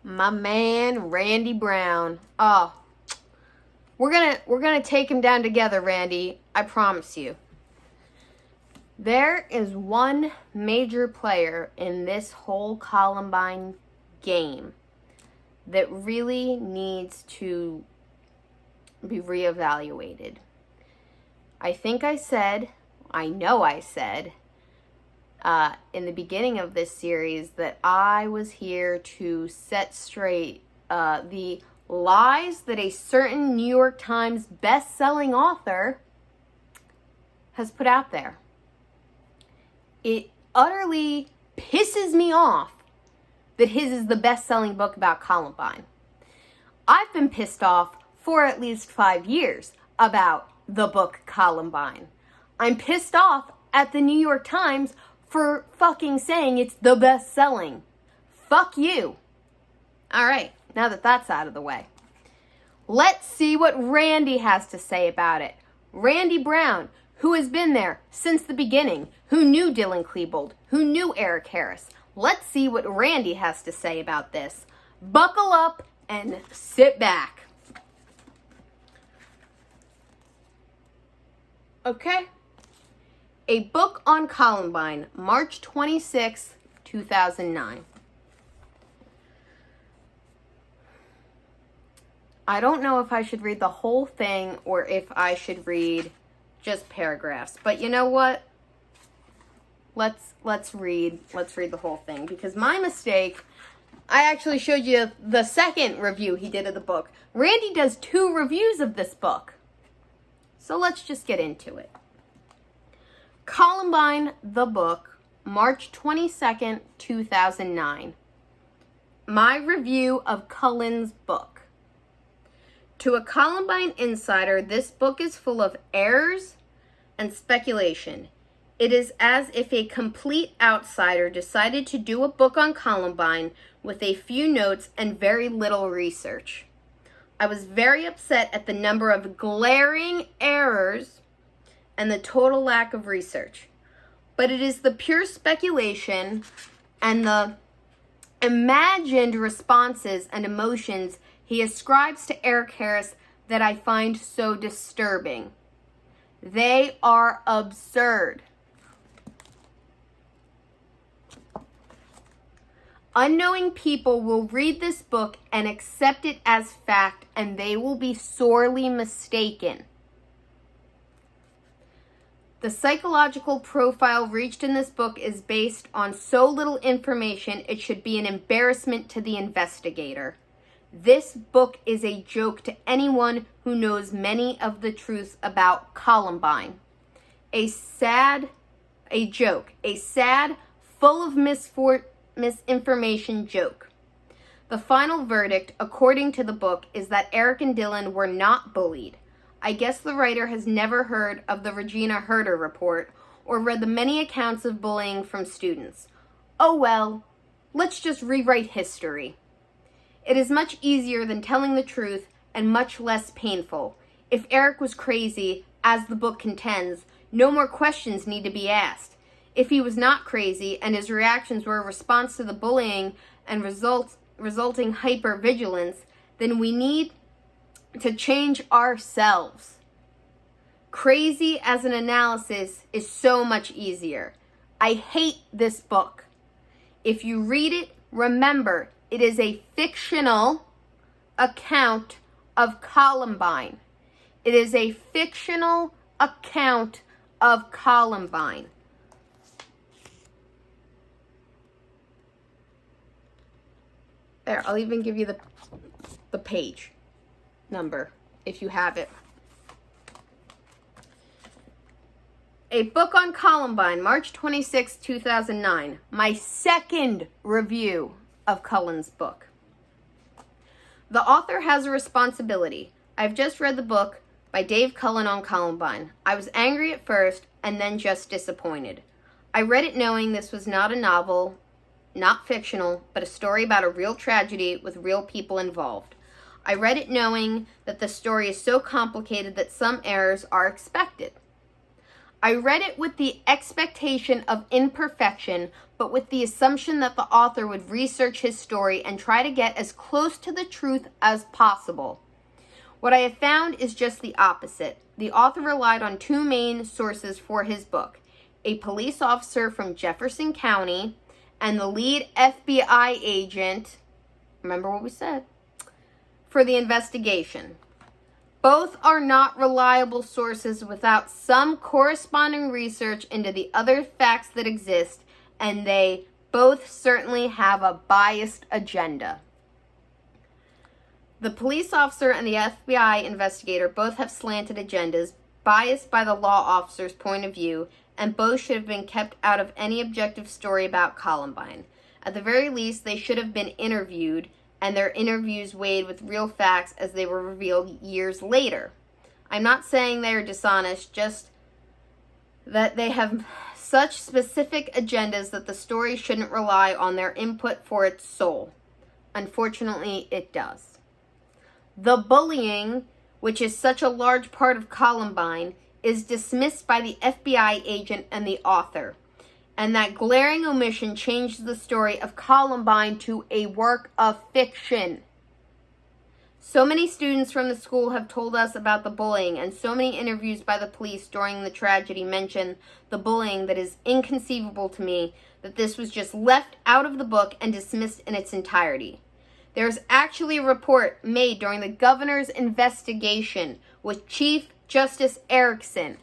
My man, Randy Brown. Oh, we're gonna take him down together, Randy. I promise you. There is one major player in this whole Columbine game that really needs to be reevaluated. I know I said in the beginning of this series that I was here to set straight the lies that a certain New York Times best-selling author has put out there. It utterly pisses me off that his is the best-selling book about Columbine. I've been pissed off for at least 5 years about the book Columbine. I'm pissed off at the New York Times for fucking saying it's the best-selling. Fuck you. All right, now that that's out of the way, let's see what Randy has to say about it. Randy Brown, who has been there since the beginning, who knew Dylan Klebold, who knew Eric Harris. Let's see what Randy has to say about this. Buckle up and sit back. Okay. A Book on Columbine, March 26, 2009. I don't know if I should read the whole thing or if I should read just paragraphs. But you know what? Let's read the whole thing, because my mistake, I actually showed you the second review he did of the book. Randy does 2 reviews of this book. So let's just get into it. Columbine, the book, March 22nd, 2009. My review of Cullen's book. To a Columbine insider, this book is full of errors and speculation. It is as if a complete outsider decided to do a book on Columbine with a few notes and very little research. I was very upset at the number of glaring errors and the total lack of research. But it is the pure speculation and the imagined responses and emotions he ascribes to Eric Harris that I find so disturbing. They are absurd. Unknowing people will read this book and accept it as fact, and they will be sorely mistaken. The psychological profile reached in this book is based on so little information, it should be an embarrassment to the investigator. This book is a joke to anyone who knows many of the truths about Columbine. A sad, full of misinformation joke. The final verdict, according to the book, is that Eric and Dylan were not bullied. I guess the writer has never heard of the Regina Herder report or read the many accounts of bullying from students. Oh well, let's just rewrite history. It is much easier than telling the truth and much less painful. If Eric was crazy, as the book contends, no more questions need to be asked. If he was not crazy and his reactions were a response to the bullying and resulting hypervigilance, then we need to change ourselves. Crazy as an analysis is so much easier. I hate this book. If you read it, remember, it is a fictional account of Columbine. It is a fictional account of Columbine. There, I'll even give you the page number if you have it. A Book on Columbine, March 26, 2009. My second review of Cullen's book. The author has a responsibility. I've just read the book by Dave Cullen on Columbine. I was angry at first and then just disappointed. I read it knowing this was not a novel, not fictional, but a story about a real tragedy with real people involved. I read it knowing that the story is so complicated that some errors are expected. I read it with the expectation of imperfection, but with the assumption that the author would research his story and try to get as close to the truth as possible. What I have found is just the opposite. The author relied on two main sources for his book: a police officer from Jefferson County and the lead FBI agent, remember what we said, for the investigation. Both are not reliable sources without some corresponding research into the other facts that exist, and they both certainly have a biased agenda. The police officer and the FBI investigator both have slanted agendas, biased by the law officer's point of view, and both should have been kept out of any objective story about Columbine. At the very least, they should have been interviewed, and their interviews weighed with real facts as they were revealed years later. I'm not saying they are dishonest, just that they have such specific agendas that the story shouldn't rely on their input for its soul. Unfortunately, it does. The bullying, which is such a large part of Columbine, is dismissed by the FBI agent and the author. And that glaring omission changes the story of Columbine to a work of fiction. So many students from the school have told us about the bullying, and so many interviews by the police during the tragedy mention the bullying that is inconceivable to me that this was just left out of the book and dismissed in its entirety. There's actually a report made during the governor's investigation with Chief Justice Erickson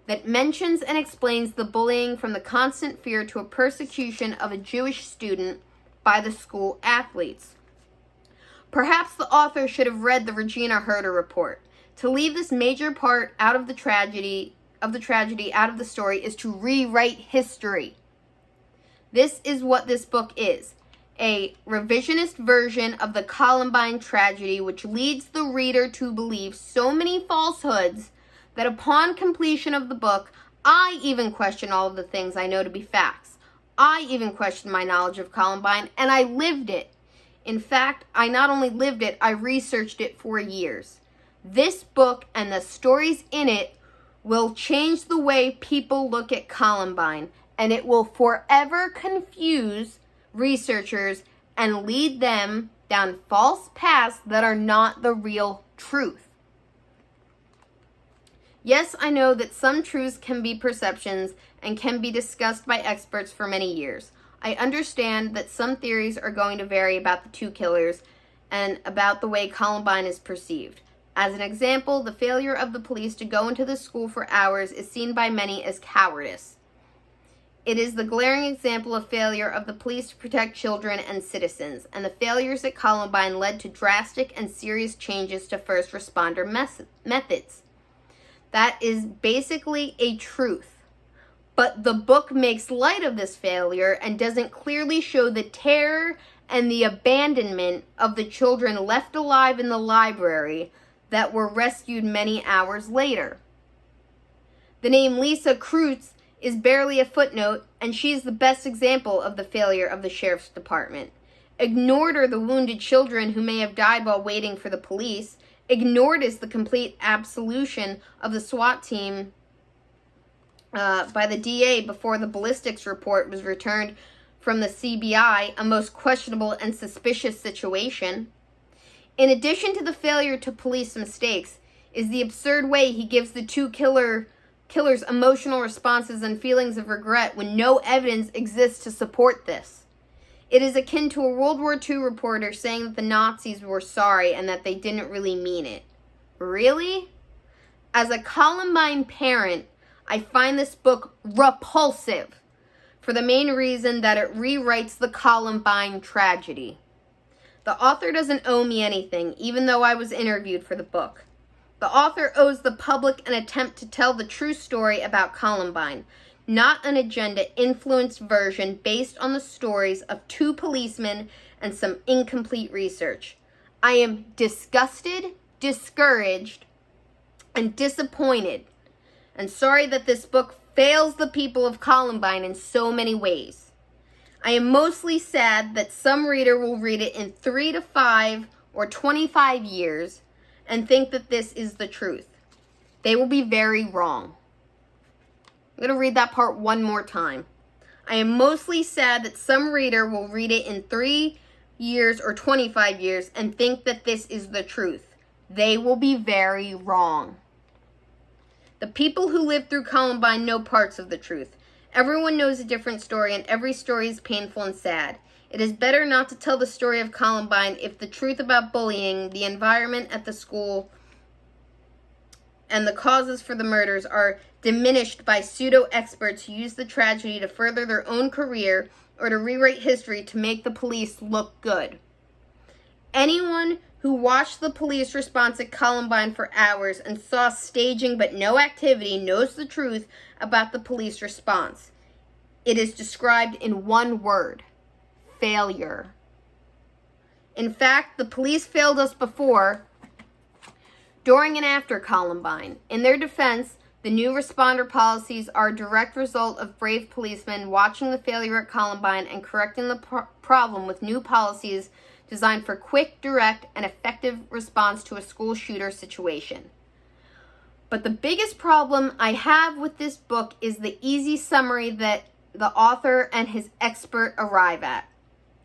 that mentions and explains the bullying from the constant fear to a persecution of a Jewish student by the school athletes. Perhaps the author should have read the Regina Herder report. To leave this major part out of the tragedy out of the story is to rewrite history. This is what this book is: a revisionist version of the Columbine tragedy, which leads the reader to believe so many falsehoods that upon completion of the book, I even question all of the things I know to be facts. I even question my knowledge of Columbine, and I lived it. In fact, I not only lived it, I researched it for years. This book and the stories in it will change the way people look at Columbine, and it will forever confuse researchers and lead them down false paths that are not the real truth. Yes, I know that some truths can be perceptions and can be discussed by experts for many years. I understand that some theories are going to vary about the two killers and about the way Columbine is perceived. As an example, the failure of the police to go into the school for hours is seen by many as cowardice. It is the glaring example of failure of the police to protect children and citizens, and the failures at Columbine led to drastic and serious changes to first responder methods. That is basically a truth. But the book makes light of this failure and doesn't clearly show the terror and the abandonment of the children left alive in the library that were rescued many hours later. The name Lisa Kreutz is barely a footnote, and she's the best example of the failure of the sheriff's department. Ignored are the wounded children who may have died while waiting for the police. Ignored is the complete absolution of the SWAT team by the DA before the ballistics report was returned from the CBI, a most questionable and suspicious situation. In addition to the failure to police mistakes, is the absurd way he gives the two killers emotional responses and feelings of regret when no evidence exists to support this. It is akin to a World War II reporter saying that the Nazis were sorry and that they didn't really mean it. Really? As a Columbine parent, I find this book repulsive for the main reason that it rewrites the Columbine tragedy. The author doesn't owe me anything, even though I was interviewed for the book. The author owes the public an attempt to tell the true story about Columbine, not an agenda-influenced version based on the stories of two policemen and some incomplete research. I am disgusted, discouraged, and disappointed, and sorry that this book fails the people of Columbine in so many ways. I am mostly sad that some reader will read it in 3 to 5 or 25 years and think that this is the truth. They will be very wrong. I'm going to read that part one more time. I am mostly sad that some reader will read it in 3 years or 25 years and think that this is the truth. They will be very wrong. The people who lived through Columbine know parts of the truth. Everyone knows a different story, and every story is painful and sad. It is better not to tell the story of Columbine if the truth about bullying, the environment at the school, and the causes for the murders are diminished by pseudo-experts who use the tragedy to further their own career or to rewrite history to make the police look good. Anyone who watched the police response at Columbine for hours and saw staging but no activity knows the truth about the police response. It is described in one word: failure. In fact, the police failed us before, during and after Columbine. In their defense, the new responder policies are a direct result of brave policemen watching the failure at Columbine and correcting the problem with new policies designed for quick, direct, and effective response to a school shooter situation. But the biggest problem I have with this book is the easy summary that the author and his expert arrive at.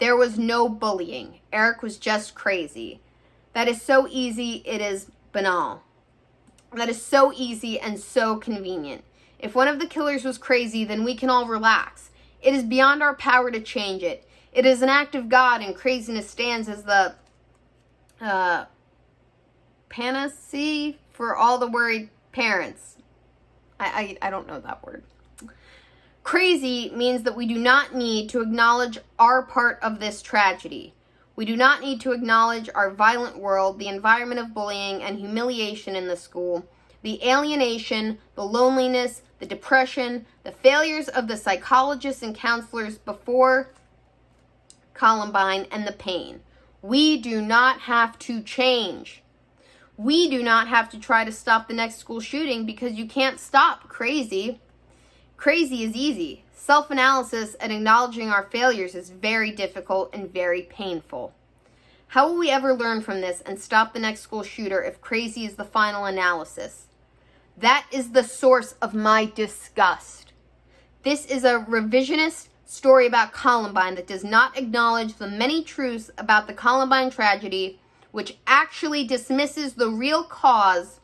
There was no bullying. Eric was just crazy. That is so easy, it is banal. That is so easy and so convenient. If one of the killers was crazy, then we can all relax. It is beyond our power to change it. It is an act of God, and craziness stands as the panacea for all the worried parents. I don't know that word. Crazy means that we do not need to acknowledge our part of this tragedy. We do not need to acknowledge our violent world, the environment of bullying and humiliation in the school, the alienation, the loneliness, the depression, the failures of the psychologists and counselors before Columbine, and the pain. We do not have to change. We do not have to try to stop the next school shooting because you can't stop crazy. Crazy is easy. Self-analysis and acknowledging our failures is very difficult and very painful. How will we ever learn from this and stop the next school shooter if crazy is the final analysis? That is the source of my disgust. This is a revisionist story about Columbine that does not acknowledge the many truths about the Columbine tragedy, which actually dismisses the real cause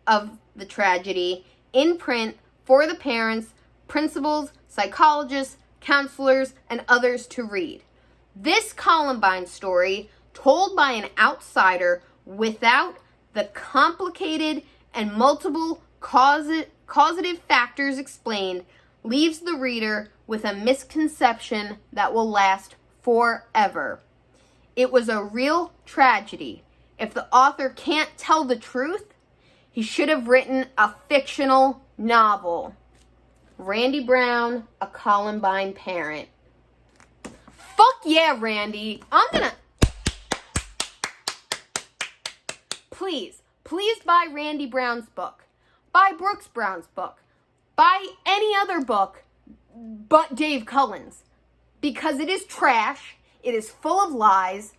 of the tragedy in print for the parents, principals, psychologists, counselors, and others to read. This Columbine story, told by an outsider without the complicated and multiple causative factors explained, leaves the reader with a misconception that will last forever. It was a real tragedy. If the author can't tell the truth, he should have written a fictional novel. Randy Brown, a Columbine parent. Fuck yeah, Randy. Please buy Randy Brown's book. Buy Brooks Brown's book. Buy any other book but Dave Cullen's. Because it is trash, it is full of lies,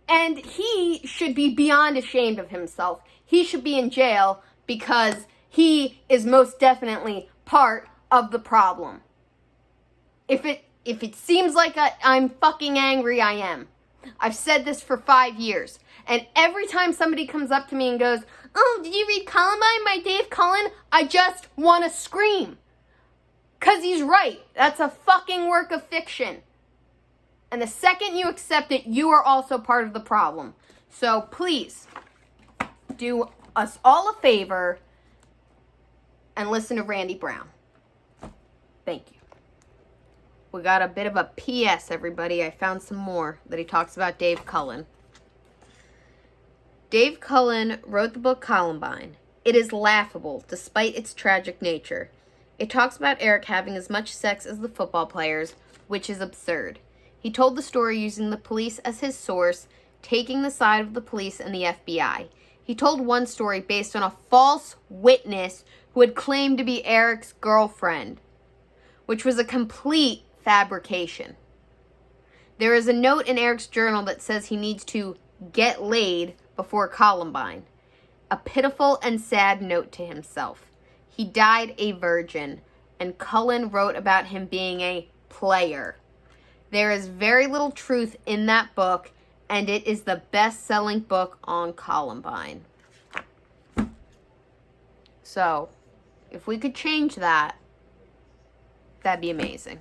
and he should be beyond ashamed of himself. He should be in jail because he is most definitely part of the problem. If it seems like I'm fucking angry, I am. I've said this for 5 years. And every time somebody comes up to me and goes, "Oh, did you read Columbine by Dave Cullen?" I just want to scream. 'Cause he's right. That's a fucking work of fiction. And the second you accept it, you are also part of the problem. So please, do us all a favor and listen to Randy Brown. Thank you. We got a bit of a PS, everybody. I found some more that he talks about Dave Cullen. Dave Cullen wrote the book Columbine. It is laughable, despite its tragic nature. It talks about Eric having as much sex as the football players, which is absurd. He told the story using the police as his source, taking the side of the police and the FBI. He told one story based on a false witness who had claimed to be Eric's girlfriend, which was a complete fabrication. There is a note in Eric's journal that says he needs to get laid before Columbine. A pitiful and sad note to himself. He died a virgin. and Cullen wrote about him being a player. There is very little truth in that book, and it is the best-selling book on Columbine. So, if we could change that, that'd be amazing.